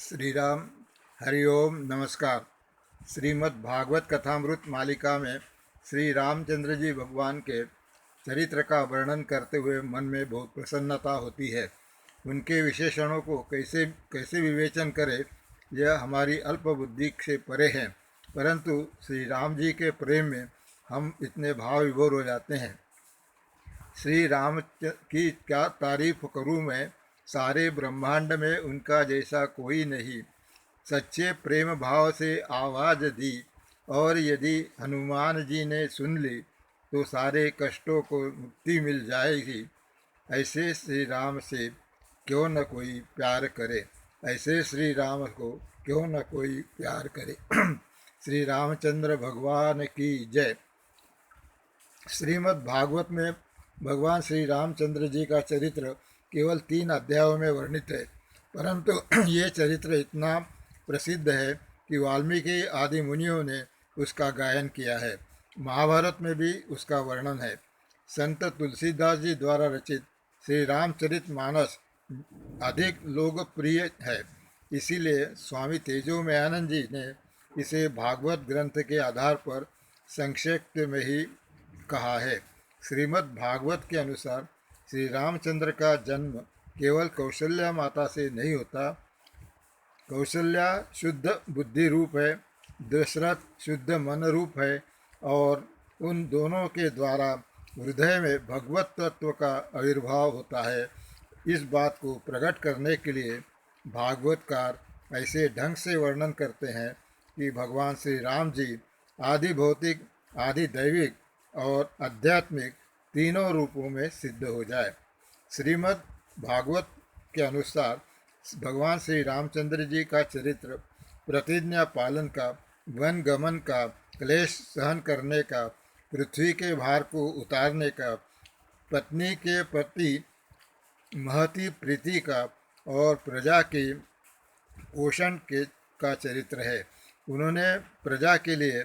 श्री राम। हरिओम नमस्कार। श्रीमद् भागवत कथामृत मालिका में श्री रामचंद्र जी भगवान के चरित्र का वर्णन करते हुए मन में बहुत प्रसन्नता होती है। उनके विशेषणों को कैसे कैसे विवेचन करें, यह हमारी अल्प बुद्धि से परे है, परंतु श्री राम जी के प्रेम में हम इतने भाव विभोर हो जाते हैं। श्री राम की क्या तारीफ करूं मैं, सारे ब्रह्मांड में उनका जैसा कोई नहीं। सच्चे प्रेम भाव से आवाज़ दी, और यदि हनुमान जी ने सुन ली तो सारे कष्टों को मुक्ति मिल जाएगी। ऐसे श्री राम से क्यों न कोई प्यार करे, ऐसे श्री राम को क्यों न कोई प्यार करे। श्री रामचंद्र भगवान की जय। श्रीमद् भागवत में भगवान श्री रामचंद्र जी का चरित्र केवल 3 अध्यायों में वर्णित है, परंतु ये चरित्र इतना प्रसिद्ध है कि वाल्मीकि आदि मुनियों ने उसका गायन किया है। महाभारत में भी उसका वर्णन है। संत तुलसीदास जी द्वारा रचित श्री रामचरित मानस अधिक लोकप्रिय है, इसीलिए स्वामी तेजोमयानंद जी ने इसे भागवत ग्रंथ के आधार पर संक्षेप में ही कहा है। श्रीमद् भागवत के अनुसार श्री रामचंद्र का जन्म केवल कौशल्या माता से नहीं होता। कौशल्या शुद्ध बुद्धि रूप है, दशरथ शुद्ध मन रूप है, और उन दोनों के द्वारा हृदय में भगवत तत्व का आविर्भाव होता है। इस बात को प्रकट करने के लिए भागवतकार ऐसे ढंग से वर्णन करते हैं कि भगवान श्री राम जी आदि भौतिक, आदि दैविक और आध्यात्मिक तीनों रूपों में सिद्ध हो जाए। श्रीमद् भागवत के अनुसार भगवान श्री रामचंद्र जी का चरित्र प्रतिज्ञा पालन का, वन गमन का, क्लेश सहन करने का, पृथ्वी के भार को उतारने का, पत्नी के प्रति महती प्रीति का, और प्रजा के पोषण के का चरित्र है। उन्होंने प्रजा के लिए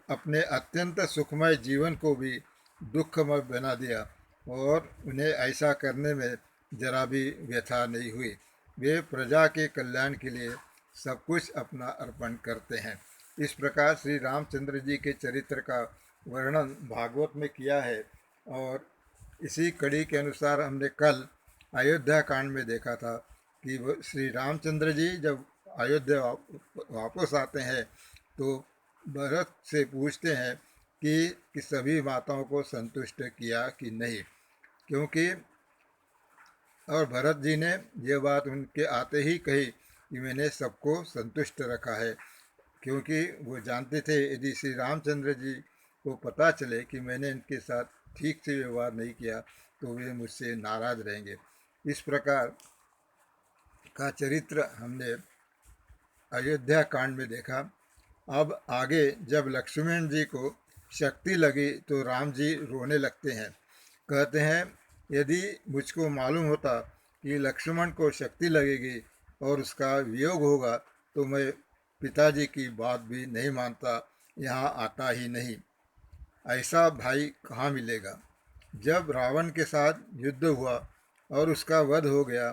अपने अत्यंत सुखमय जीवन को भी दुखमय बना दिया, और उन्हें ऐसा करने में जरा भी व्यथा नहीं हुई। वे प्रजा के कल्याण के लिए सब कुछ अपना अर्पण करते हैं। इस प्रकार श्री रामचंद्र जी के चरित्र का वर्णन भागवत में किया है, और इसी कड़ी के अनुसार हमने कल अयोध्या कांड में देखा था कि श्री रामचंद्र जी जब अयोध्या वापस आते हैं तो भरत से पूछते हैं कि सभी माताओं को संतुष्ट किया कि नहीं, क्योंकि और भरत जी ने यह बात उनके आते ही कही कि मैंने सबको संतुष्ट रखा है, क्योंकि वो जानते थे यदि श्री रामचंद्र जी को पता चले कि मैंने इनके साथ ठीक से व्यवहार नहीं किया तो वे मुझसे नाराज़ रहेंगे। इस प्रकार का चरित्र हमने अयोध्या कांड में देखा। अब आगे जब लक्ष्मण जी को शक्ति लगी तो राम जी रोने लगते हैं। कहते हैं, यदि मुझको मालूम होता कि लक्ष्मण को शक्ति लगेगी और उसका वियोग होगा तो मैं पिताजी की बात भी नहीं मानता, यहाँ आता ही नहीं। ऐसा भाई कहाँ मिलेगा। जब रावण के साथ युद्ध हुआ और उसका वध हो गया,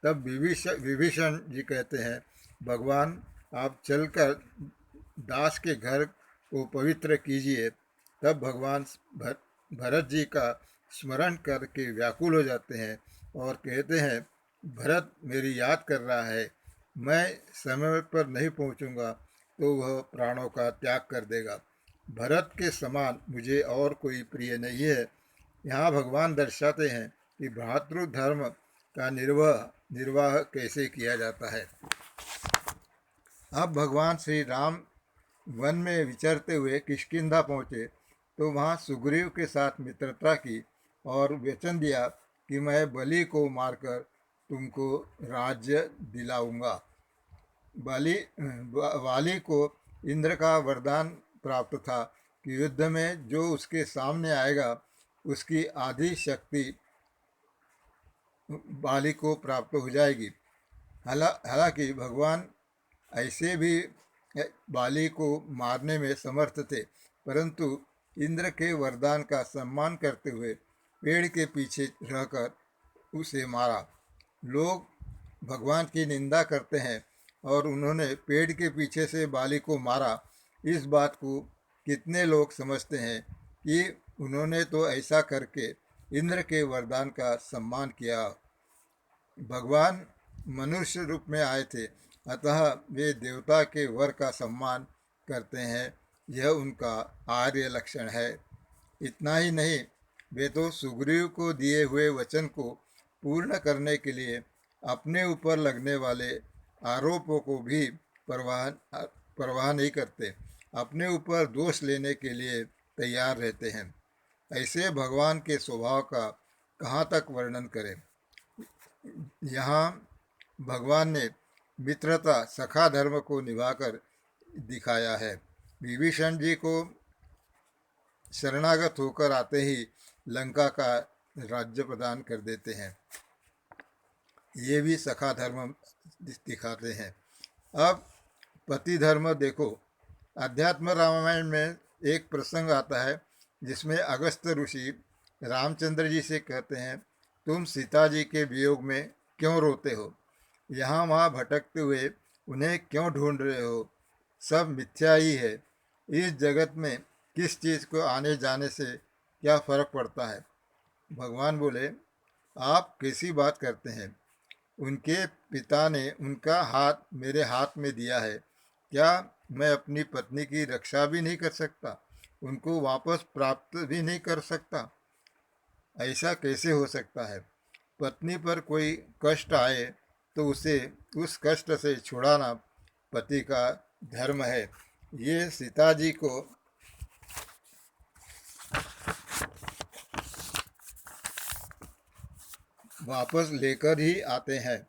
तब विभीषण जी कहते हैं, भगवान आप चलकर दास के घर को पवित्र कीजिए। तब भगवान भरत जी का स्मरण करके व्याकुल हो जाते हैं और कहते हैं, भरत मेरी याद कर रहा है, मैं समय पर नहीं पहुंचूंगा तो वह प्राणों का त्याग कर देगा। भरत के समान मुझे और कोई प्रिय नहीं है। यहाँ भगवान दर्शाते हैं कि भ्रातृ धर्म का निर्वाह कैसे किया जाता है। अब भगवान श्री राम वन में विचरते हुए किष्किंधा पहुँचे तो वहाँ सुग्रीव के साथ मित्रता की और वचन दिया कि मैं बलि को मारकर तुमको राज्य दिलाऊंगा। वाली को इंद्र का वरदान प्राप्त था कि युद्ध में जो उसके सामने आएगा उसकी आधी शक्ति बाली को प्राप्त हो जाएगी। हालांकि भगवान ऐसे भी बाली को मारने में समर्थ थे, परंतु इंद्र के वरदान का सम्मान करते हुए पेड़ के पीछे रहकर उसे मारा। लोग भगवान की निंदा करते हैं और उन्होंने पेड़ के पीछे से बाली को मारा, इस बात को कितने लोग समझते हैं कि उन्होंने तो ऐसा करके इंद्र के वरदान का सम्मान किया। भगवान मनुष्य रूप में आए थे, अतः वे देवता के वर का सम्मान करते हैं, यह उनका आर्य लक्षण है। इतना ही नहीं, वे तो सुग्रीव को दिए हुए वचन को पूर्ण करने के लिए अपने ऊपर लगने वाले आरोपों को भी परवाह नहीं करते, अपने ऊपर दोष लेने के लिए तैयार रहते हैं। ऐसे भगवान के स्वभाव का कहाँ तक वर्णन करें। यहाँ भगवान ने मित्रता सखा धर्म को निभाकर दिखाया है। विभीषण जी को शरणागत होकर आते ही लंका का राज्य प्रदान कर देते हैं, ये भी सखा धर्म दिखाते हैं। अब पति धर्म देखो, अध्यात्म रामायण में एक प्रसंग आता है जिसमें अगस्त्य ऋषि रामचंद्र जी से कहते हैं, तुम सीता जी के वियोग में क्यों रोते हो, यहाँ वहाँ भटकते हुए उन्हें क्यों ढूंढ रहे हो, सब मिथ्या ही है। इस जगत में किस चीज़ को आने जाने से क्या फर्क पड़ता है। भगवान बोले, आप कैसी बात करते हैं, उनके पिता ने उनका हाथ मेरे हाथ में दिया है, क्या मैं अपनी पत्नी की रक्षा भी नहीं कर सकता, उनको वापस प्राप्त भी नहीं कर सकता। ऐसा कैसे हो सकता है। पत्नी पर कोई कष्ट आए तो उसे उस कष्ट से छुड़ाना पति का धर्म है। ये सीता जी को वापस लेकर ही आते हैं।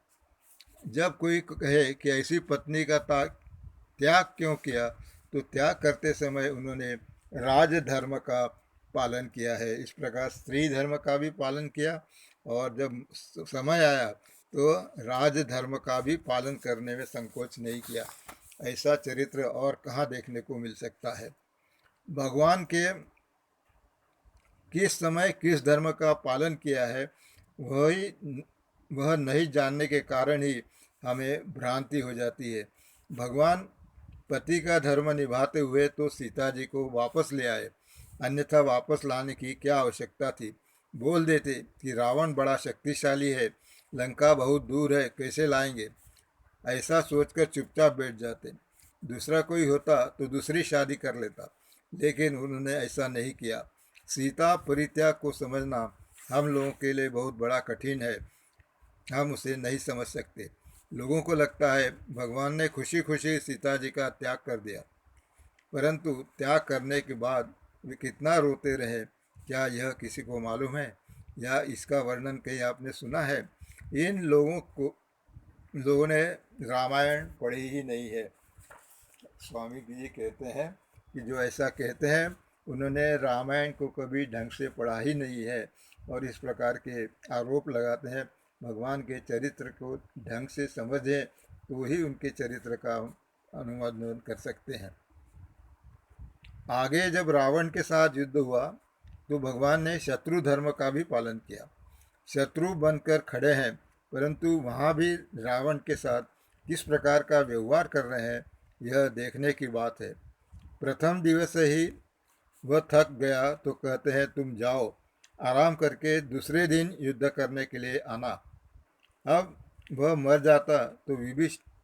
जब कोई कहे कि ऐसी पत्नी का त्याग क्यों किया, तो त्याग करते समय उन्होंने राजधर्म का पालन किया है। इस प्रकार स्त्री धर्म का भी पालन किया और जब समय आया तो राजधर्म का भी पालन करने में संकोच नहीं किया। ऐसा चरित्र और कहाँ देखने को मिल सकता है। भगवान के किस समय किस धर्म का पालन किया है, वह नहीं जानने के कारण ही हमें भ्रांति हो जाती है। भगवान पति का धर्म निभाते हुए तो सीता जी को वापस ले आए, अन्यथा वापस लाने की क्या आवश्यकता थी। बोल देते कि रावण बड़ा शक्तिशाली है, लंका बहुत दूर है, कैसे लाएंगे। ऐसा सोचकर चुपचाप बैठ जाते। दूसरा कोई होता तो दूसरी शादी कर लेता, लेकिन उन्होंने ऐसा नहीं किया। सीता परित्याग को समझना हम लोगों के लिए बहुत बड़ा कठिन है, हम उसे नहीं समझ सकते। लोगों को लगता है भगवान ने खुशी खुशी सीता जी का त्याग कर दिया, परंतु त्याग करने के बाद वे कितना रोते रहे, क्या यह किसी को मालूम है या इसका वर्णन कहीं आपने सुना है। इन लोगों ने रामायण पढ़ी ही नहीं है। स्वामी जी कहते हैं कि जो ऐसा कहते हैं उन्होंने रामायण को कभी ढंग से पढ़ा ही नहीं है और इस प्रकार के आरोप लगाते हैं। भगवान के चरित्र को ढंग से समझें तो ही उनके चरित्र का अनुवाद कर सकते हैं। आगे जब रावण के साथ युद्ध हुआ तो भगवान ने शत्रु धर्म का भी पालन किया। शत्रु बनकर खड़े हैं, परंतु वहाँ भी रावण के साथ किस प्रकार का व्यवहार कर रहे हैं, यह देखने की बात है। प्रथम दिवस से ही वह थक गया तो कहते हैं तुम जाओ, आराम करके दूसरे दिन युद्ध करने के लिए आना। अब वह मर जाता तो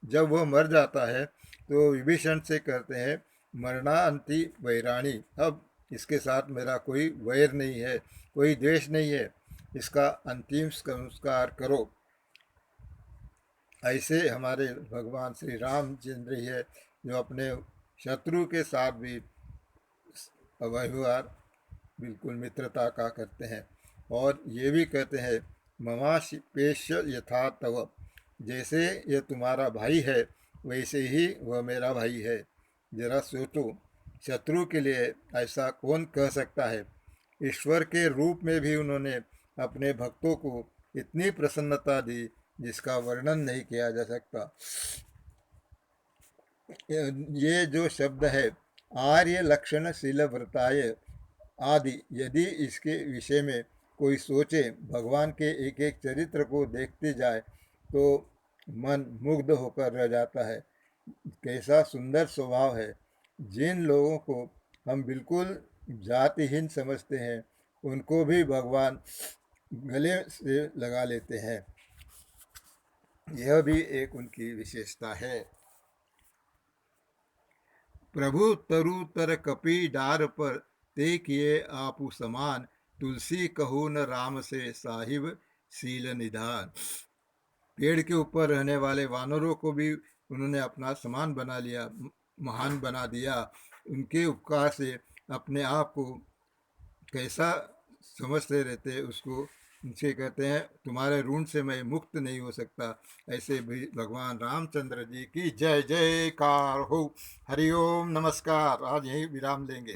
जब वह मर जाता है तो विभीषण से कहते हैं मरणांति वैराणी, अब इसके साथ मेरा कोई वैर नहीं है, कोई द्वेष नहीं है, इसका अंतिम संस्कार करो। ऐसे हमारे भगवान श्री रामचंद्र ही है जो अपने शत्रु के साथ भी व्यवहार बिल्कुल मित्रता का करते हैं और ये भी कहते हैं ममाशिपेश यथा तव, जैसे यह तुम्हारा भाई है वैसे ही वह मेरा भाई है। जरा सोचो, शत्रु के लिए ऐसा कौन कह सकता है। ईश्वर के रूप में भी उन्होंने अपने भक्तों को इतनी प्रसन्नता दी जिसका वर्णन नहीं किया जा सकता। ये जो शब्द है आर्य लक्षण शील व्रताय आदि, यदि इसके विषय में कोई सोचे, भगवान के एक एक चरित्र को देखते जाए तो मन मुग्ध होकर रह जाता है। कैसा सुंदर स्वभाव है। जिन लोगों को हम बिल्कुल जातिहीन समझते हैं उनको भी भगवान गले से लगा लेते हैं। यह भी एक उनकी विशेषता है। प्रभु तरु तर कपि डार पर ते किए आपु समान, तुलसी कहू न राम से साहिब सील निधान। पेड़ के ऊपर रहने वाले वानरों को भी उन्होंने अपना समान बना लिया, महान बना दिया। उनके उपकार से अपने आप को कैसा समझते रहते उसको उनसे कहते हैं तुम्हारे ऋण से मैं मुक्त नहीं हो सकता। ऐसे भी भगवान रामचंद्र जी की जय जयकार हो। हरिओम नमस्कार। आज यही विराम लेंगे।